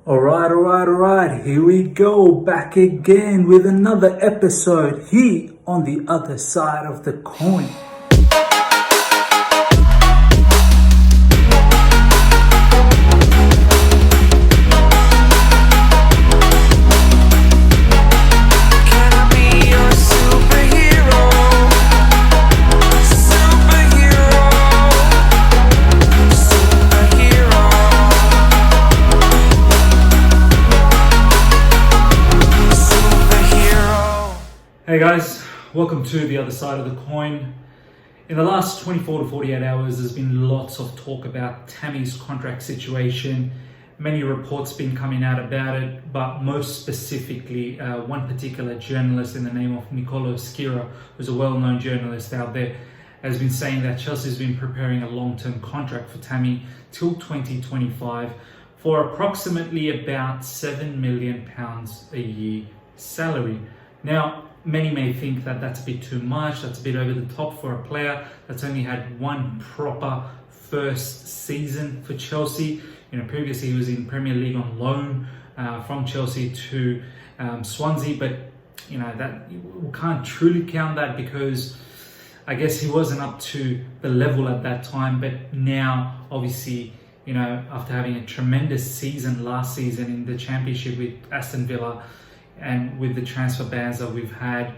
Alright, here we go, back again with another episode here on the other side of the coin. Hey guys, welcome to the other side of the coin. In the last 24 to 48 hours, there's been lots of talk about Tammy's contract situation. Many reports been coming out about it, but most specifically, one particular journalist in the name of Nicolo Schira, who's a well-known journalist out there, has been saying that Chelsea's been preparing a long-term contract for Tammy till 2025 for approximately about £7 million a year salary. Now, many may think that that's a bit too much, that's a bit over the top for a player that's only had one proper first season for Chelsea. Previously he was in Premier League on loan from Chelsea to Swansea, but that we can't truly count that because I guess he wasn't up to the level at that time. But now, obviously, after having a tremendous season last season in the Championship with Aston Villa, and with the transfer bans that we've had,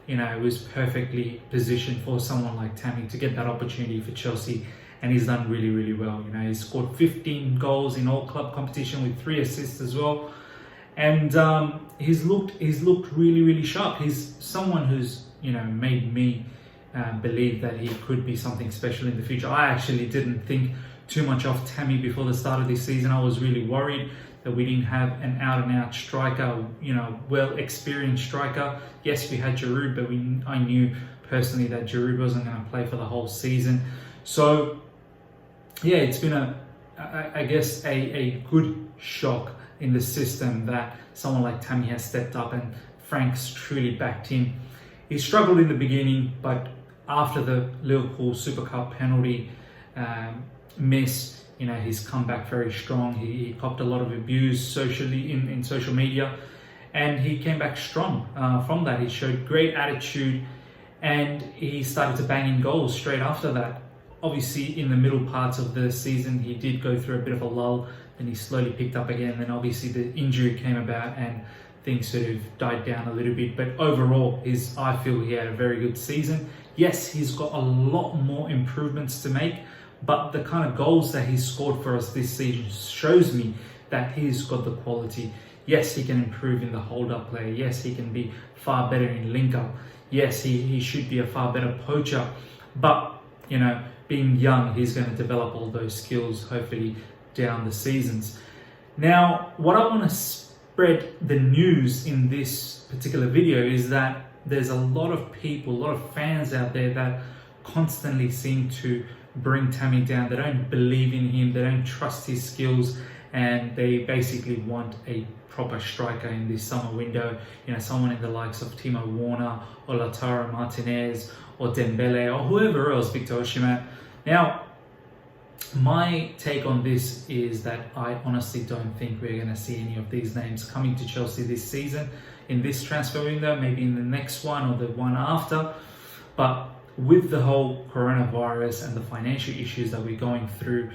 it was perfectly positioned for someone like Tammy to get that opportunity for Chelsea, and he's done really, really well. He's scored 15 goals in all club competition with 3 assists as well, and he's looked really, really sharp. He's someone who's made me believe that he could be something special in the future. I actually didn't think too much of Tammy before the start of this season. I was really worried that we didn't have an out-and-out striker, well-experienced striker. Yes, we had Giroud, but I knew personally that Giroud wasn't going to play for the whole season. So, yeah, it's been I guess a good shock in the system that someone like Tammy has stepped up, and Frank's truly backed him. He struggled in the beginning, but after the Liverpool Super Cup penalty miss, he's come back very strong. He copped a lot of abuse socially in social media, and he came back strong from that. He showed great attitude, and he started to bang in goals straight after that. Obviously, in the middle parts of the season, he did go through a bit of a lull, and he slowly picked up again. Then obviously the injury came about, and things sort of died down a little bit. But overall, I feel he had a very good season. Yes, he's got a lot more improvements to make, but the kind of goals that he's scored for us this season shows me that he's got the quality. Yes, he can improve in the hold-up play. Yes, he can be far better in link-up. Yes, he should be a far better poacher. But, being young, he's going to develop all those skills, hopefully, down the seasons. Now, what I want to spread the news in this particular video is that there's a lot of people, a lot of fans out there that constantly seem to bring Tammy down. They don't believe in him, they don't trust his skills, and they basically want a proper striker in this summer window. Someone in the likes of Timo Werner or Lautaro Martinez or Dembele or whoever else, Victor Osimhen. Now, my take on this is that I honestly don't think we're going to see any of these names coming to Chelsea this season, in this transfer window, maybe in the next one or the one after. But with the whole coronavirus and the financial issues that we're going through,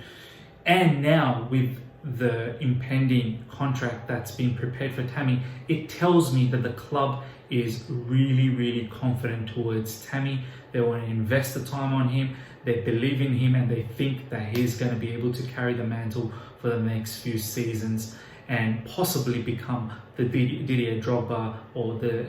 and now with the impending contract that's been prepared for Tammy, it tells me that the club is really, really confident towards Tammy. They want to invest the time on him, they believe in him, and they think that he's going to be able to carry the mantle for the next few seasons and possibly become the Didier Drogba or the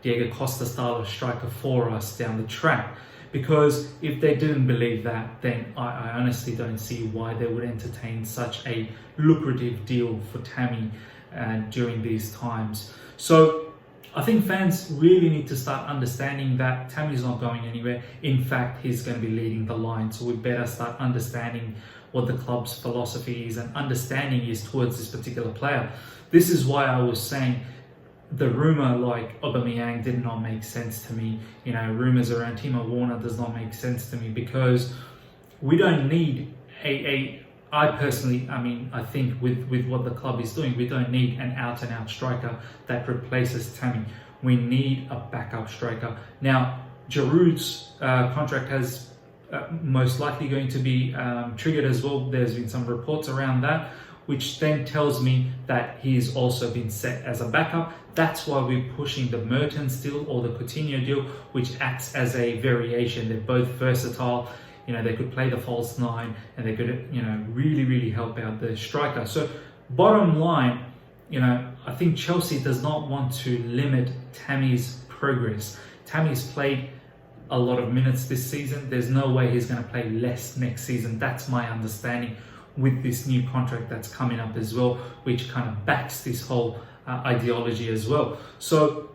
Diego Costa style of striker for us down the track. Because if they didn't believe that, then I honestly don't see why they would entertain such a lucrative deal for Tammy during these times. So I think fans really need to start understanding that Tammy's not going anywhere. In fact, he's going to be leading the line. So we better start understanding what the club's philosophy is and understanding is towards this particular player. This is why I was saying the rumor like Aubameyang did not make sense to me. Rumors around Timo Werner does not make sense to me, because we don't need a I personally, I think with what the club is doing, we don't need an out-and-out striker that replaces Tammy. We need a backup striker. Now, Giroud's contract has most likely going to be triggered as well. There's been some reports around that, which then tells me that he's also been set as a backup. That's why we're pushing the Mertens deal or the Coutinho deal, which acts as a variation. They're both versatile. They could play the false nine and they could, really, really help out the striker. So bottom line, I think Chelsea does not want to limit Tammy's progress. Tammy's played a lot of minutes this season. There's no way he's going to play less next season. That's my understanding with this new contract that's coming up as well, which kind of backs this whole ideology as well. So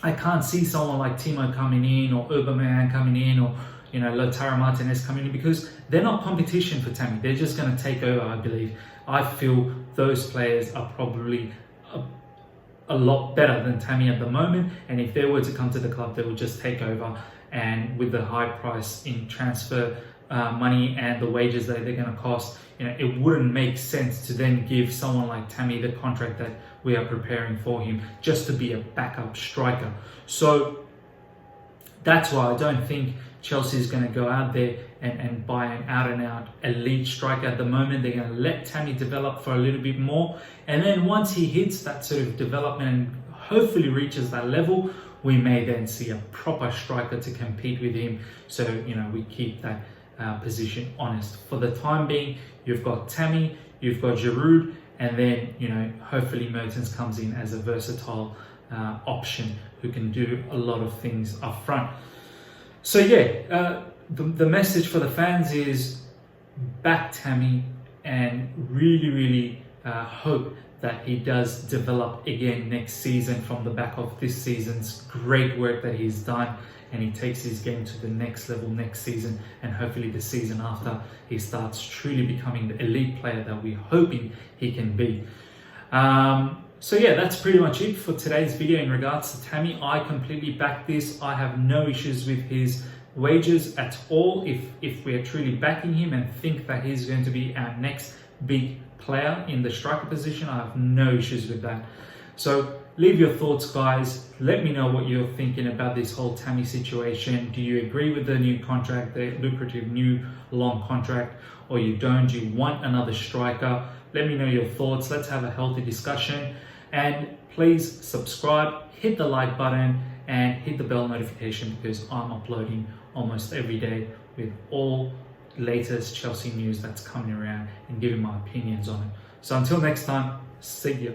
I can't see someone like Timo coming in or Aubameyang coming in or Lautaro Martinez coming in, because they're not competition for Tammy. They're just going to take over, I believe. I feel those players are probably a lot better than Tammy at the moment, and if they were to come to the club, they would just take over. And with the high price in transfer money and the wages that they're going to cost, it wouldn't make sense to then give someone like Tammy the contract that we are preparing for him just to be a backup striker. So that's why I don't think Chelsea is going to go out there and buy an out-and-out elite striker at the moment. They're going to let Tammy develop for a little bit more. And then once he hits that sort of development and hopefully reaches that level, we may then see a proper striker to compete with him. So, we keep that position honest. For the time being, you've got Tammy, you've got Giroud, and then, hopefully Mertens comes in as a versatile option who can do a lot of things up front. So the message for the fans is back Tammy and really, really hope that he does develop again next season from the back of this season's great work that he's done, and he takes his game to the next level next season, and hopefully the season after he starts truly becoming the elite player that we're hoping he can be. That's pretty much it for today's video in regards to Tammy. I completely back this. I have no issues with his wages at all. If we are truly backing him and think that he's going to be our next big player in the striker position, I have no issues with that. So leave your thoughts, guys. Let me know what you're thinking about this whole Tammy situation. Do you agree with the new contract, the lucrative new long contract, or you don't? Do you want another striker? Let me know your thoughts. Let's have a healthy discussion. And please subscribe, hit the like button, and hit the bell notification, because I'm uploading almost every day with all latest Chelsea news that's coming around and giving my opinions on it. So until next time, see ya.